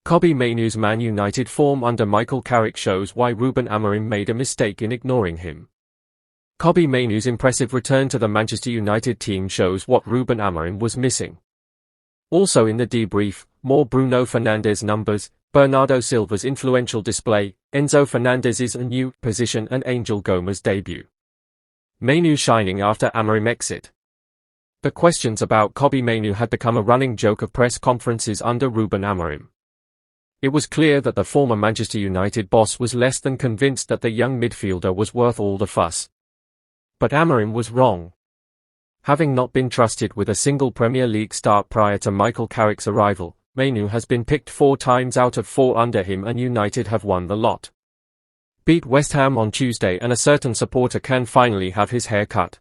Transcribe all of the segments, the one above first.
Kobie Mainoo's Man United form under Michael Carrick shows why Ruben Amorim made a mistake in ignoring him. Kobie Mainoo's impressive return to the Manchester United team shows what Ruben Amorim was missing. Also in the debrief, more Bruno Fernandes numbers, Bernardo Silva's influential display, Enzo Fernandez's new position and Angel Gomes' debut. Mainoo shining after Amorim exit. The questions about Kobie Mainoo had become a running joke of press conferences under Ruben Amorim. It was clear that the former Manchester United boss was less than convinced that the young midfielder was worth all the fuss. But Amorim was wrong. Having not been trusted with a single Premier League start prior to Michael Carrick's arrival, Mainoo has been picked 4 times out of 4 under him and United have won the lot. Beat West Ham on Tuesday and a certain supporter can finally have his hair cut.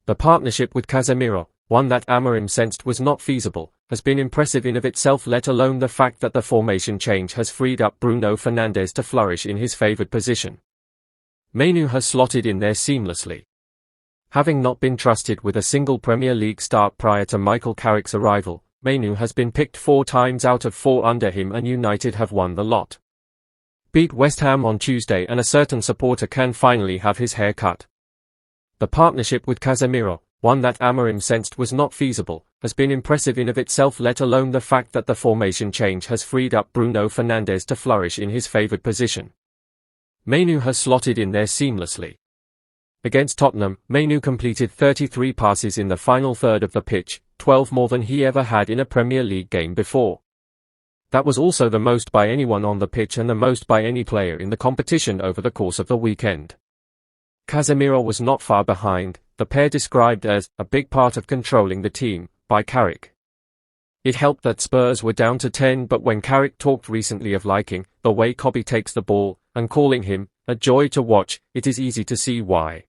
The partnership with Casemiro, one that Amorim sensed was not feasible, has been impressive in of itself, let alone the fact that the formation change has freed up Bruno Fernandes to flourish in his favoured position. Mainoo has slotted in there seamlessly. Having not been trusted with a single Premier League start prior to Michael Carrick's arrival, Mainoo has been picked 4 times out of 4 under him and United have won the lot. Beat West Ham on Tuesday and a certain supporter can finally have his hair cut. The partnership with Casemiro, one that Amorim sensed was not feasible, has been impressive in of itself, let alone the fact that the formation change has freed up Bruno Fernandes to flourish in his favoured position. Mainoo has slotted in there seamlessly. Against Tottenham, Mainoo completed 33 passes in the final third of the pitch, 12 more than he ever had in a Premier League game before. That was also the most by anyone on the pitch and the most by any player in the competition over the course of the weekend. Casemiro was not far behind, the pair described as a big part of controlling the team by Carrick. It helped that Spurs were down to 10, but when Carrick talked recently of liking the way Kobie takes the ball and calling him a joy to watch, it is easy to see why.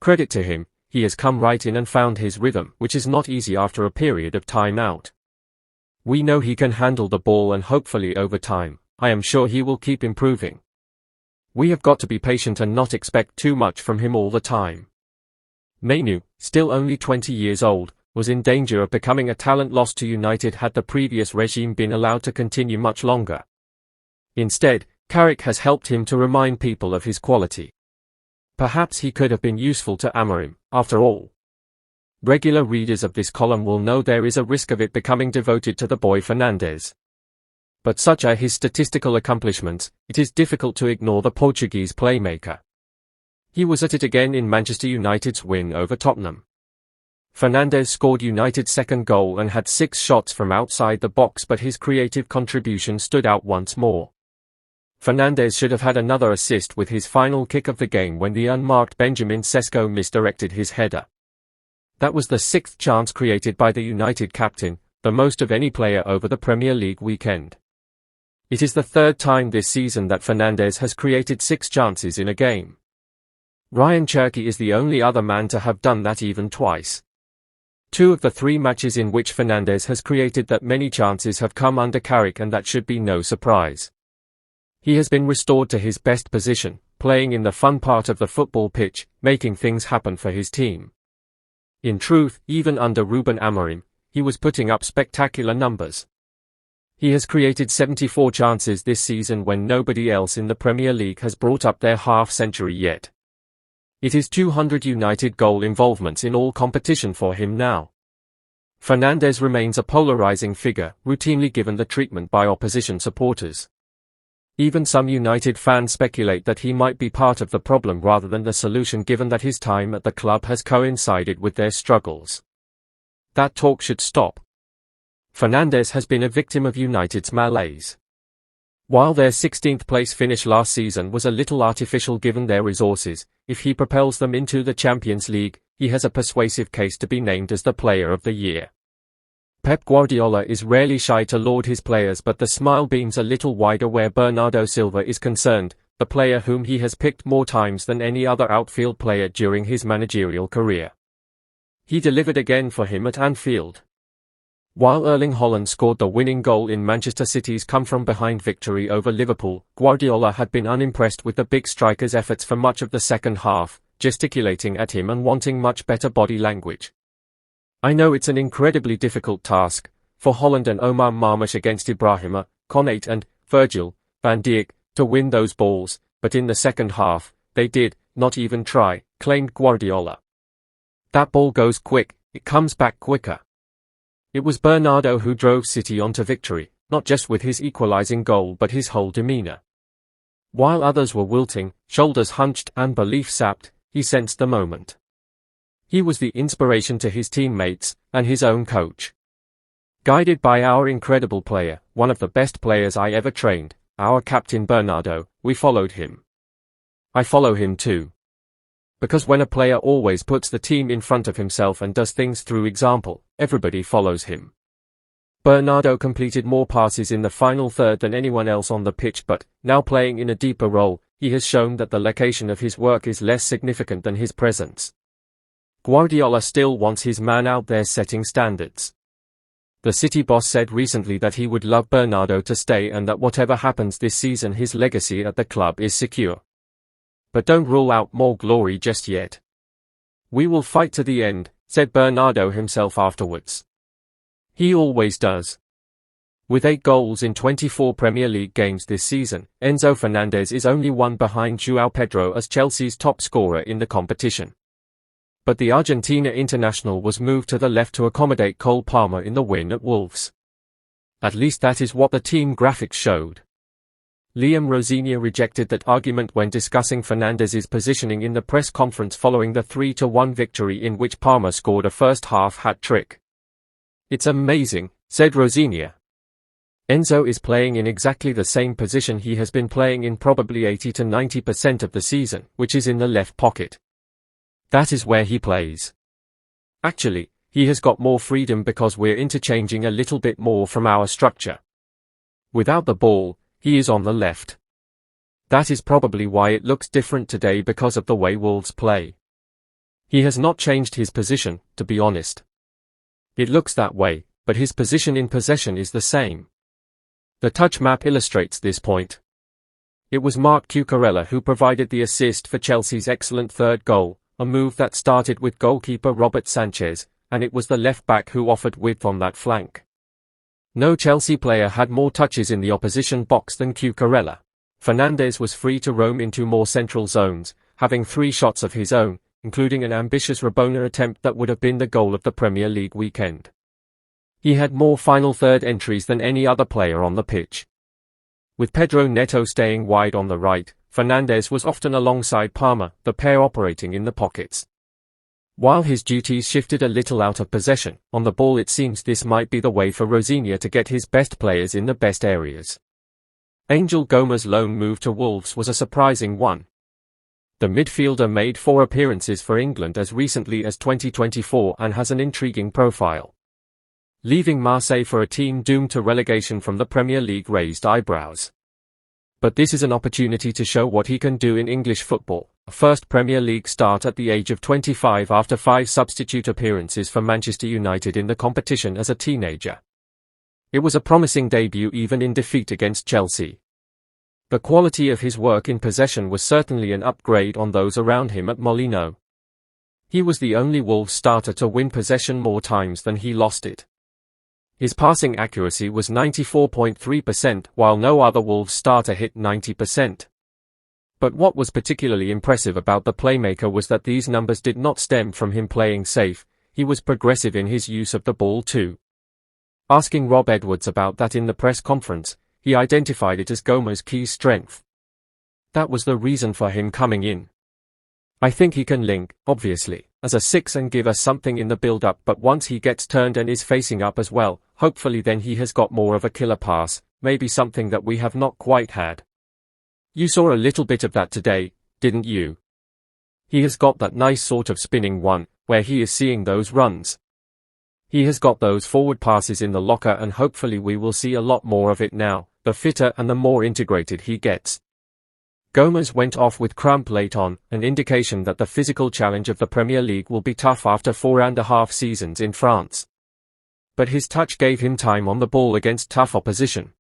Credit to him, he has come right in and found his rhythm, which is not easy after a period of time out. We know he can handle the ball and hopefully over time, I am sure he will keep improving. We have got to be patient and not expect too much from him all the time. Mainoo, still only 20 years old, was in danger of becoming a talent lost to United had the previous regime been allowed to continue much longer. Instead, Carrick has helped him to remind people of his quality. Perhaps he could have been useful to Amorim, after all. Regular readers of this column will know there is a risk of it becoming devoted to the boy Fernandes. But such are his statistical accomplishments, it is difficult to ignore the Portuguese playmaker. He was at it again in Manchester United's win over Tottenham. Fernandes scored United's second goal and had 6 shots from outside the box, but his creative contribution stood out once more. Fernandes should have had another assist with his final kick of the game when the unmarked Benjamin Sesko misdirected his header. That was the 6th chance created by the United captain, the most of any player over the Premier League weekend. It is the 3rd time this season that Fernandes has created 6 chances in a game. Ryan Cherki is the only other man to have done that even twice. 2 of the 3 matches in which Fernandes has created that many chances have come under Carrick, and that should be no surprise. He has been restored to his best position, playing in the fun part of the football pitch, making things happen for his team. In truth, even under Ruben Amorim, he was putting up spectacular numbers. He has created 74 chances this season when nobody else in the Premier League has brought up their half-century yet. It is 200 United goal involvements in all competition for him now. Fernandes remains a polarizing figure, routinely given the treatment by opposition supporters. Even some United fans speculate that he might be part of the problem rather than the solution, given that his time at the club has coincided with their struggles. That talk should stop. Fernandes has been a victim of United's malaise. While their 16th place finish last season was a little artificial given their resources, if he propels them into the Champions League, he has a persuasive case to be named as the Player of the Year. Pep Guardiola is rarely shy to laud his players, but the smile beams a little wider where Bernardo Silva is concerned, the player whom he has picked more times than any other outfield player during his managerial career. He delivered again for him at Anfield. While Erling Haaland scored the winning goal in Manchester City's come-from-behind victory over Liverpool, Guardiola had been unimpressed with the big striker's efforts for much of the second half, gesticulating at him and wanting much better body language. I know it's an incredibly difficult task, for Haaland and Omar Marmoush against Ibrahima, Konate and Virgil van Dijk to win those balls, but in the second half, they did not even try, claimed Guardiola. That ball goes quick, it comes back quicker. It was Bernardo who drove City onto victory, not just with his equalizing goal but his whole demeanor. While others were wilting, shoulders hunched and belief sapped, he sensed the moment. He was the inspiration to his teammates and his own coach. Guided by our incredible player, one of the best players I ever trained, our captain Bernardo, we followed him. I follow him too. Because when a player always puts the team in front of himself and does things through example, everybody follows him. Bernardo completed more passes in the final third than anyone else on the pitch, but, now playing in a deeper role, he has shown that the location of his work is less significant than his presence. Guardiola still wants his man out there setting standards. The City boss said recently that he would love Bernardo to stay and that whatever happens this season his legacy at the club is secure. But don't rule out more glory just yet. We will fight to the end, said Bernardo himself afterwards. He always does. With 8 goals in 24 Premier League games this season, Enzo Fernandez is only one behind João Pedro as Chelsea's top scorer in the competition. But the Argentina international was moved to the left to accommodate Cole Palmer in the win at Wolves. At least that is what the team graphics showed. Liam Rosinia rejected that argument when discussing Fernandez's positioning in the press conference following the 3-1 victory in which Palmer scored a first-half hat-trick. It's amazing, said Rosinia. Enzo is playing in exactly the same position he has been playing in probably 80 to 90% of the season, which is in the left pocket. That is where he plays. Actually, he has got more freedom because we're interchanging a little bit more from our structure. Without the ball, he is on the left. That is probably why it looks different today because of the way Wolves play. He has not changed his position, to be honest. It looks that way, but his position in possession is the same. The touch map illustrates this point. It was Marc Cucurella who provided the assist for Chelsea's excellent third goal, a move that started with goalkeeper Robert Sanchez, and it was the left-back who offered width on that flank. No Chelsea player had more touches in the opposition box than Cucurella. Fernandez was free to roam into more central zones, having 3 shots of his own, including an ambitious Rabona attempt that would have been the goal of the Premier League weekend. He had more final third entries than any other player on the pitch. With Pedro Neto staying wide on the right, Fernandez was often alongside Palmer, the pair operating in the pockets. While his duties shifted a little out of possession, on the ball it seems this might be the way for Rosinia to get his best players in the best areas. Angel Gomes' loan move to Wolves was a surprising one. The midfielder made 4 appearances for England as recently as 2024 and has an intriguing profile. Leaving Marseille for a team doomed to relegation from the Premier League raised eyebrows. But this is an opportunity to show what he can do in English football, a first Premier League start at the age of 25 after 5 substitute appearances for Manchester United in the competition as a teenager. It was a promising debut even in defeat against Chelsea. The quality of his work in possession was certainly an upgrade on those around him at Mainoo. He was the only Wolves starter to win possession more times than he lost it. His passing accuracy was 94.3%, while no other Wolves starter hit 90%. But what was particularly impressive about the playmaker was that these numbers did not stem from him playing safe, he was progressive in his use of the ball too. Asking Rob Edwards about that in the press conference, he identified it as Gomes' key strength. That was the reason for him coming in. I think he can link, obviously, as a 6 and give us something in the build-up, but once he gets turned and is facing up as well, hopefully then he has got more of a killer pass, maybe something that we have not quite had. You saw a little bit of that today, didn't you? He has got that nice sort of spinning one, where he is seeing those runs. He has got those forward passes in the locker and hopefully we will see a lot more of it now, the fitter and the more integrated he gets. Gomes went off with cramp late on, an indication that the physical challenge of the Premier League will be tough after 4.5 seasons in France. But his touch gave him time on the ball against tough opposition.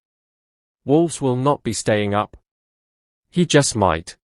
Wolves will not be staying up. He just might.